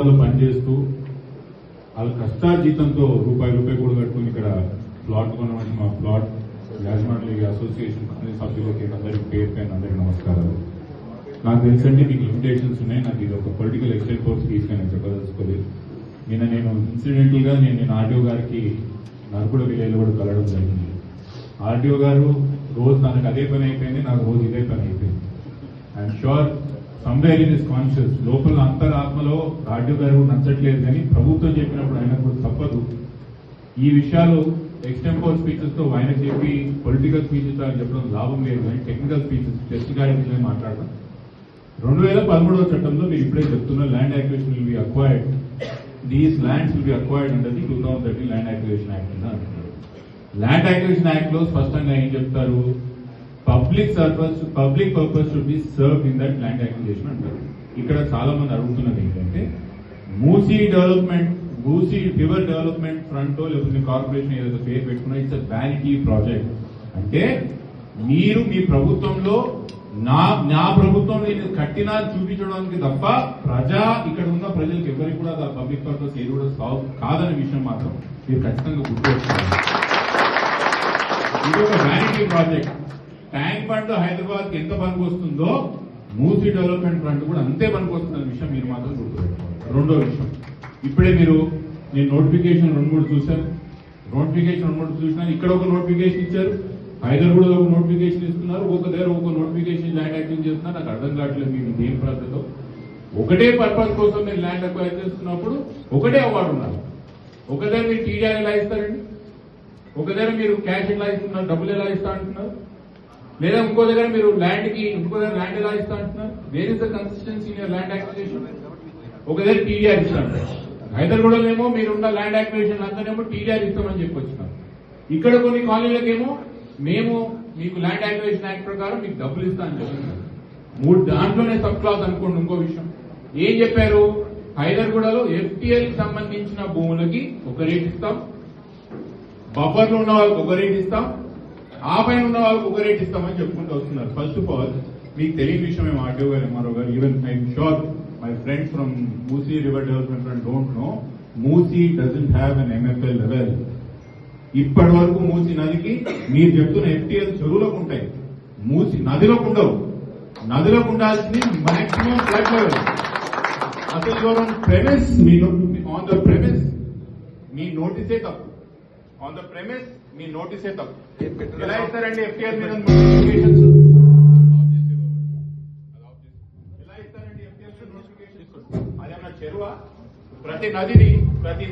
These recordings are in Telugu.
హైదరాబాద్ లో పనిచేస్తూ వాళ్ళ కష్టార్జితంతో రూపాయి కూడా కట్టుకుని ఇక్కడ ప్లాట్ కొనమని మా ప్లాట్ యాజమాన్య అసోసియేషన్ సభ్యులకి అందరికి పేరు పైన అందరికి నమస్కారాలు. నాకు తెలుసండి మీకు లిమిటేషన్స్ ఉన్నాయి. నాకు ఇది ఒక పొలిటికల్ ఎక్స్టెంట్ కోర్స్ తీసుకొని నేను చెప్పదలుచుకోలేదు. నేను ఇన్సిడెంటల్ గా నేను ఆర్డీఓ గారికి నరకుడ విలేజ్లో కూడా కలవడం జరిగింది. ఆర్డీఓ గారు రోజు తనకు అదే పని అయిపోయింది, నాకు రోజు ఇదే పని అయిపోయింది. I'm sure somewhere in is conscious, లోపల అంతరాత్మలో ఆర్డీఓ గారు నచ్చట్లేదు, కానీ ప్రభుత్వం చెప్పినప్పుడు ఆయన కూడా తప్పదు. ఈ విషయాలు ఎక్స్టెంపోర్ స్పీచెస్ తో ఆయన చెప్పి పొలిటికల్ స్పీచెస్ అని చెప్పడం లాభం లేదు, కానీ టెక్నికల్ స్పీచెస్ టెస్ట్ గాడి మాట్లాడడం. 2013వ చట్టంలో మీరు ఇప్పుడే చెప్తున్న land acquisition will be acquired, these lands will be acquired అంటది 2013 ల్యాండ్ యాక్విజిషన్ యాక్ట్ కింద అంటున్నారు. ల్యాండ్ యాక్విజిషన్ యాక్ట్ లో స్పష్టంగా ఏం చెప్తారు? Public purpose should be served in that land acquisition అంటారు. ఇక్కడ చాలా మంది అడుగుతున్నది ఏంటంటే మూసీ రివర్ డెవలప్మెంట్ ఫ్రంట్ లేకపోతే కార్పొరేషన్ ఏదైతే పేరు పెట్టుకున్నా ఇట్స్ వ్యానిటీ ప్రాజెక్ట్ అంటే మీరు మీ ప్రభుత్వంలో నా ప్రభుత్వం నేను కట్టినా చూపించడానికి తప్ప ఇక్కడ ఉన్న ప్రజలకు ఎవరికి కూడా పబ్లిక్ పర్పస్ ఏది కూడా సాల్వ్ కాదనే విషయం మాత్రం మీరు ఖచ్చితంగా గుర్తుపెట్టుకోవాలి. ఇది ఒక vanity project. Tank bund Hyderabad కి ఎంత పనికి వస్తుందో మూసీ డెవలప్మెంట్ ఫ్రంట్ కూడా అంతే పనికి వస్తుందనే విషయం మీరు మాత్రం గుర్తుపెట్టుకోవాలి. రెండో విషయం, ఇప్పుడే నేను నోటిఫికేషన్ 2-3 చూసినా ఇక్కడ ఒక నోటిఫికేషన్ ఇచ్చారు, హైదరాబాద్ ఒక నోటిఫికేషన్ ఇస్తున్నారు, ఒక దగ్గర ఒక నోటిఫికేషన్ ల్యాండ్ యాక్టింగ్ చేస్తున్నారు. నాకు అర్థం కావట్లేదు మీకు ఇదేం పద్ధతో. ఒకటే పర్పస్ కోసం మీరు ల్యాండ్ అక్వైర్ చేస్తున్నప్పుడు ఒకటే అవార్డు ఉన్నారు. ఒక దగ్గర మీరు టీడీఆర్ ఎలా ఇస్తారండి, ఒక దగ్గర మీరు క్యాష్ ఎలా ఇస్తున్నారు, డబ్బులు ఎలా ఇస్తా అంటున్నారు, లేదా ఇంకో దగ్గర మీరు ఇంకో దగ్గర ల్యాండ్ ఎలా ఇస్తా అంటున్నారు. Where is the consistency in land acquisition? ఒక దగ్గర టీడీఆర్ ఇస్తాను, హైదరాబాద్లోనేమో మీరున్న ల్యాండ్ యాక్విజిషన్ అంతానేమో టీడీఆర్ ఇస్తామని చెప్పొచ్చినారు. ఇక్కడ కొన్ని కాలనీలకేమో మేము మీకు ల్యాండ్ యాక్విజిషన్ యాక్ట్ ప్రకారం మీకు డబ్బులు ఇస్తామని చెప్తున్నారు. దాంట్లోనే సబ్ క్లాస్ అనుకోండి. ఇంకో విషయం ఏం చెప్పారు? హైదరాబాద్లో ఎఫ్టీఎల్ సంబంధించిన భూములకి ఒక రేట్ ఇస్తాం, బఫర్లో ఉన్న వాళ్ళకి ఒక రేట్ ఇస్తాం, ఆ పైన ఉన్న వాళ్ళకి ఒక రేట్ ఇస్తామని చెప్పుకుంటూ వస్తున్నారు. ఫస్ట్ ఆఫ్ ఆల్ మీకు తెలియని విషయం ఏమో ఆర్డీఓ గారు, ఎంఆర్ఓ గారు, even I'm sure my friends from Moosi River Development Fund don't know, Moosi doesn't have an MFL level. ఇప్పటి వరకు మూసీ నదికి మీరు చెప్తున్న ఎఫ్టీఎల్ చెరువులకు ఉంటాయి, మూసీ నదిలోకి ఉండవు. నదిలోకి ఉండాల్సింది మాక్సిమం ఫ్లడ్ లెవెల్. అసలు ఆన్ ద ప్రెమిస్ మీ నోటీసే తప్పు. ఆన్ ద ప్రెమిస్ మీ నోటీసే తప్పు. ఎలా ఇస్తారండి ఎఫ్టీఎల్ మీద నోటిఫికేషన్స్? చెరువా? ప్రతి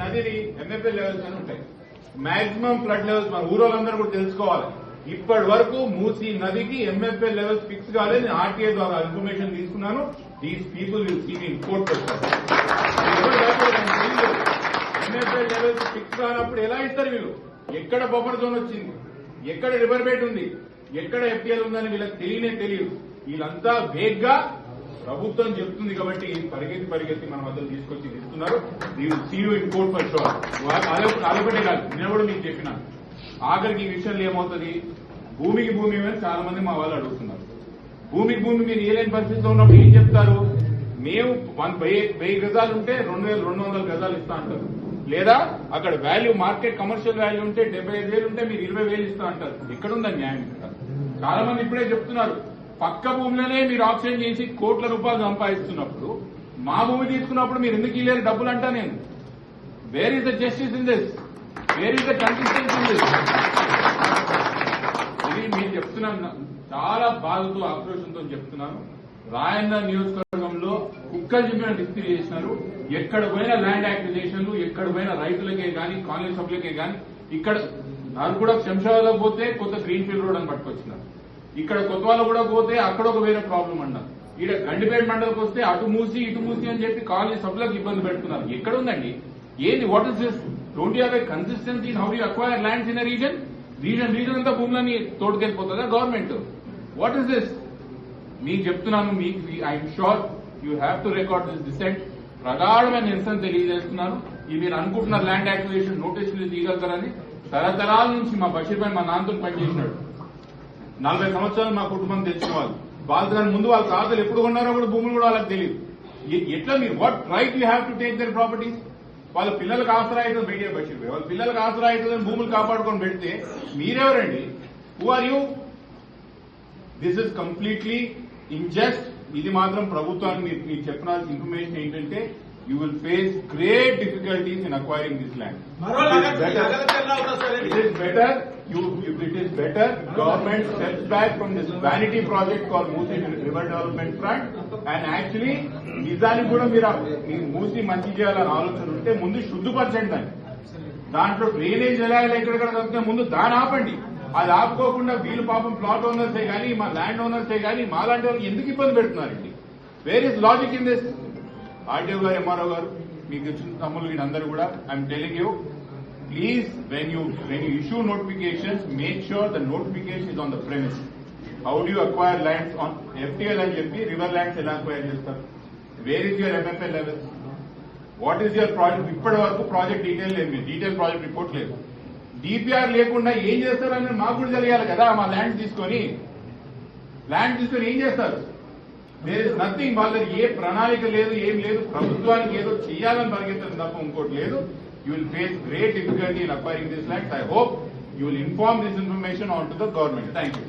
నదిని ఎంఎఫ్ఎల్ లెవెల్స్ అని ఉంటాయి. మాక్సిమం ఫ్లడ్ లెవెల్స్ మన ఊరోళ్ళందరూ కూడా తెలుసుకోవాలి. ఇప్పటి వరకు మూసీ నదికి ఎంఎఫ్ఎల్ లెవెల్స్ ఫిక్స్ కాలేదు. ఆర్టీఐ ద్వారా ఇన్ఫర్మేషన్ తీసుకున్నాను. These people will see in court. M F L levels fix కానప్పుడు ఎలా ఇస్తారు వీళ్ళు? ఎక్కడ బఫర్ జోన్ వచ్చింది, ఎక్కడ రివర్ బెడ్ ఉంది, ఎక్కడ ఎఫ్టీఎల్ ఉందని వీళ్ళకి తెలియదు. వీళ్ళంతా వేగ్గా ప్రభుత్వం చెప్తుంది కాబట్టి పరిగెత్తి మన మధ్య తీసుకొచ్చి ఇస్తున్నారు. See you in court for sure. అదొకటే కాదు, నేను కూడా మీకు చెప్పిన ఆఖరికి ఈ విషయంలో ఏమవుతుంది, భూమి మీద చాలా మంది మా వాళ్ళు అడుగుతున్నారు. భూమి మీరు ఏలేని పరిస్థితిలో ఉన్నప్పుడు ఏం చెప్తారు? మేము 1000 గజాలు ఉంటే 2200 గజాలు ఇస్తా అంటారు. లేదా అక్కడ వాల్యూ మార్కెట్ కమర్షియల్ వాల్యూ ఉంటే 75,000 ఉంటే మీరు 20,000 ఇస్తా అంటారు. ఎక్కడుందా న్యాయం? చాలా మంది ఇప్పుడే చెప్తున్నారు పక్క భూమిలోనే మీరు ఆప్షన్ చేసి కోట్ల రూపాయలు సంపాదిస్తున్నప్పుడు మా భూమి తీసుకున్నప్పుడు మీరు ఎందుకు ఇవ్వలేరు డబ్బులు అంటా నేను. Where is the justice in this? Where is the consistency in this? ఇది మీరు చెప్తున్నాను, చాలా బాధతో ఆక్రోషంతో చెప్తున్నాను. రాయన్న నియోజకవర్గంలో కుక్కలు చెప్పిన డిస్ట్రీ చేసినారు. ఎక్కడ పోయినా ల్యాండ్ యాక్విజిషన్లు, ఎక్కడ పోయినా రైతులకే గానీ కాంగ్రెస్ సభ్యులకే గానీ. ఇక్కడ నాకు కూడా శంషాబాద్లో పోతే కొత్త గ్రీన్ ఫీల్డ్ రోడ్ అని పట్టుకొచ్చినారు. ఇక్కడ కొత్తవాళ్ళు కూడా పోతే అక్కడ ఒక వేరే ప్రాబ్లం అన్నారు. ఇక్కడ గండిపేట మండలికి వస్తే అటు మూసి ఇటు మూసి అని చెప్పి కాలనీ సభ్యులకు ఇబ్బంది పెడుతున్నారు. ఎక్కడ ఉందండి? ఏంది? What is this? Don't you have a consistency in how you acquire lands in region అంతా భూములని తోడుకెళ్ళిపోతుందా గవర్నమెంట్? What is this? మీకు చెప్తున్నాను, మీకు I'm sure you have to record this dissent. ప్రగాఢమైన నిరసన తెలియజేస్తున్నాను. ఈ మీరు అనుకుంటున్న ల్యాండ్ యాక్విజిషన్ నోటీసులు తీయగలుగుతారని తరతరాల నుంచి మా బషీర్ భాయ్ మా నాన్నతో పనిచేసినాడు. 40 సంవత్సరాలు మా కుటుంబం తెచ్చిన వాళ్ళు. వాళ్ళ ముందు వాళ్ళ తాతలు ఎప్పుడు కొన్నారో కూడా భూములు కూడా వాళ్ళకి తెలియదు. ఎట్లా మీరు what right you have to take their properties? వాళ్ళ పిల్లలకు ఆసరా అవుతుంది బయట బషీర్ భాయ్, వాళ్ళ పిల్లలకు ఆసరా అవుతుందని భూములు కాపాడుకొని పెడితే మీరెవరండి? Who are you? This is completely unjust. ఇది మాత్రం ప్రభుత్వానికి మీరు చెప్పిన ఇన్ఫర్మేషన్ ఏంటంటే you will face great difficulties in acquiring this land. It is better government steps back from this vanity project called Moosi River Development Front and actually నిజానికి కూడా మీరు మూసి మంచి చేయాలని ఆలోచన ఉంటే ముందు శుద్ధపరచండి దాన్ని. దాంట్లో డ్రైనేజ్ ఎలా ఎక్కడెక్కడ తగ్గితే ముందు దాన్ని ఆపండి. అది ఆపుకోకుండా వీళ్ళు పాపం ప్లాట్ ఓనర్సే కానీ మా ల్యాండ్ ఓనర్సే కానీ మాలాంటి వాళ్ళకి ఎందుకు ఇబ్బంది పెడుతున్నారండి? Where is logic in this? RTO గారు, ఎంఆర్ఓ గారు, మీకు వచ్చిన తమ్ముళ్ళు వీళ్ళందరూ కూడా I'm telling you, please when you issue notifications make sure the notification is on the premise. How do acquire lands on FTL అని చెప్పి రివర్ ల్యాండ్స్ ఎలా అక్వైర్ చేస్తారు? Where is your MFL level? What is your project? ఇప్పటి వరకు ప్రాజెక్ట్ డీటెయిల్ లేదు, డీటెయిల్ ప్రాజెక్ట్ రిపోర్ట్ లేదు. డిపిఆర్ లేకుండా ఏం చేస్తారని మాకు కూడా తెలియాలి కదా. మా ల్యాండ్ తీసుకొని ఏం చేస్తారు? There is nothing. వాళ్ళ ఏ ప్రణాళిక లేదు, ఏం లేదు. ప్రభుత్వానికి ఏదో చేయాలని పరిగెత్తడం తప్ప ఇంకోటి లేదు. You will face great difficulty in acquiring this lands. I hope you will inform this information on to the government. Thank you.